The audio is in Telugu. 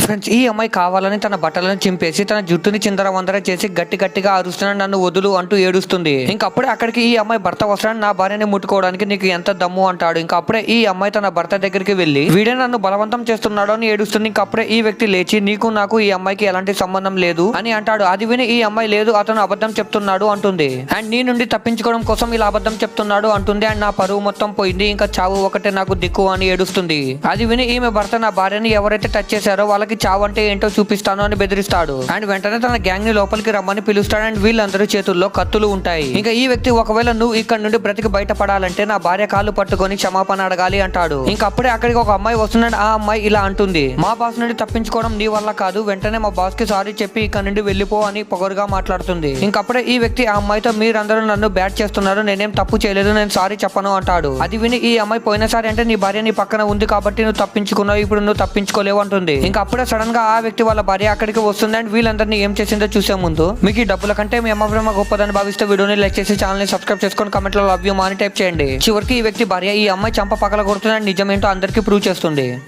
ఫ్రెండ్స్, ఈ అమ్మాయి కావాలని తన బట్టలను చింపేసి తన జుట్టుని చిందర వందర చేసి గట్టిగా అరుస్తున్నాడు, నన్ను వదులు అంటూ ఏడుస్తుంది. ఇంకప్పుడే అక్కడికి ఈ అమ్మాయి భర్త వస్తాడు. నా భార్యని ముట్టుకోవడానికి నీకు ఎంత దమ్ము అంటాడు. ఇంకప్పుడే ఈ అమ్మాయి తన భర్త దగ్గరికి వెళ్లి వీడే నన్ను బలవంతం చేస్తున్నాడు అని ఏడుస్తుంది. ఇంకప్పుడే ఈ వ్యక్తి లేచి నీకు నాకు ఈ అమ్మాయికి ఎలాంటి సంబంధం లేదు అని అంటాడు. అది విని ఈ అమ్మాయి లేదు, అతను అబద్ధం చెప్తున్నాడు అంటుంది. అండ్ నీ నుండి తప్పించుకోవడం కోసం ఇలా అబద్ధం చెప్తున్నాడు అంటుంది. అండ్ నా పరువు మొత్తం పోయింది, ఇంకా చావు ఒకటే నాకు దిక్కు అని ఏడుస్తుంది. అది విని ఈమె భర్త నా భార్యని ఎవరైతే టచ్ చేశారో వాళ్ళకి చావు అంటే ఏంటో చూపిస్తాను అని బెదిరిస్తాడు. అండ్ వెంటనే తన గ్యాంగ్ ని లోపలికి రమ్మని పిలుస్తాడు. అండ్ వీళ్ళందరూ చేతుల్లో కత్తులు ఉంటాయి. ఇంకా ఈ వ్యక్తి ఒకవేళ నువ్వు ఇక్కడ నుండి బ్రతికి బయటపడాలంటే నా భార్య కాళ్ళు పట్టుకొని క్షమాపణ అడగాలి అంటాడు. ఇంకప్పుడే అక్కడికి ఒక అమ్మాయి వస్తున్నాడు. ఆ అమ్మాయి ఇలా అంటుంది, మా బాస్ నుండి తప్పించుకోవడం నీ వల్ల కాదు, వెంటనే మా బాస్ కి సారీ చెప్పి ఇక్కడ నుండి వెళ్ళిపో అని పొగరుగా మాట్లాడుతుంది. ఇంకప్పుడే ఈ వ్యక్తి ఆ అమ్మాయితో మీరందరూ నన్ను బ్యాట్ చేస్తున్నారు, నేనేం తప్పు చేయలేదు, నేను సారీ చెప్పను అంటాడు. అది విని ఈ అమ్మాయి పోయినసారి అంటే నీ భార్య నీ పక్కన ఉంది కాబట్టి నువ్వు తప్పించుకున్నావు, ఇప్పుడు నువ్వు తప్పించుకోలేవు అంటుంది. ఇంకా అప్పుడే సడన్ గా ఆ వ్యక్తి వాళ్ళ భార్య అక్కడికి వస్తుంది. అండ్ వీళ్ళందరినీ ఏం చేసిందో చూసే ముందు మీకు ఈ డబ్బుల కంటే మీ అమ్మ ప్రేమ గొప్పదని భావిస్తే వీడియోని లైక్ చేసి ఛానల్ ని సబ్స్క్రైబ్ చేసుకొని కమెంట్ లో లవ్ యూ అని టైప్ చేయండి. చివరికి ఈ వ్యక్తి భార్య ఈ అమ్మాయి చంప పగల కొడుతుంది. నిజమేంటో అందరికీ ప్రూవ్ చేస్తుంది.